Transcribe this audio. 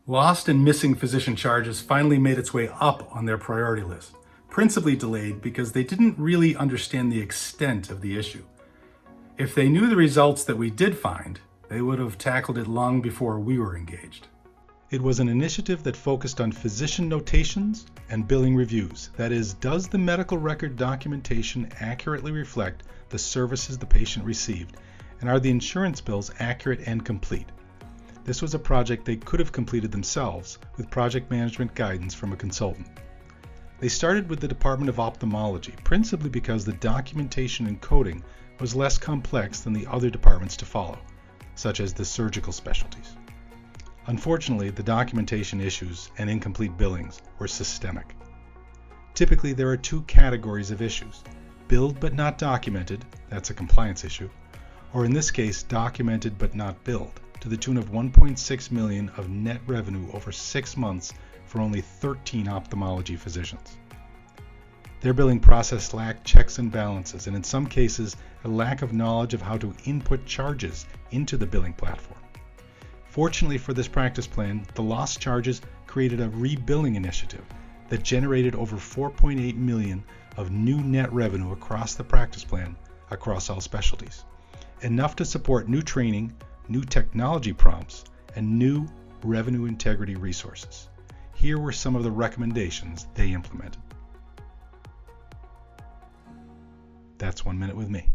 Lost and missing physician charges finally made its way up on their priority list, principally delayed because they didn't really understand the extent of the issue. If they knew the results that we did find, they would have tackled it long before we were engaged. It was an initiative that focused on physician notations and billing reviews. That is, does the medical record documentation accurately reflect the services the patient received, and are the insurance bills accurate and complete? This was a project they could have completed themselves with project management guidance from a consultant. They started with the Department of Ophthalmology, principally because the documentation and coding was less complex than the other departments to follow, such as the surgical specialties. Unfortunately, the documentation issues and incomplete billings were systemic. Typically, there are two categories of issues: billed but not documented, that's a compliance issue, or in this case, documented but not billed, to the tune of $1.6 million of net revenue over 6 months for only 13 ophthalmology physicians. Their billing process lacked checks and balances, and in some cases, a lack of knowledge of how to input charges into the billing platform. Fortunately for this practice plan, the lost charges created a rebilling initiative that generated over $4.8 million of new net revenue across the practice plan across all specialties, enough to support new training, new technology prompts, and new revenue integrity resources. Here were some of the recommendations they implemented. That's 1 Minute with me.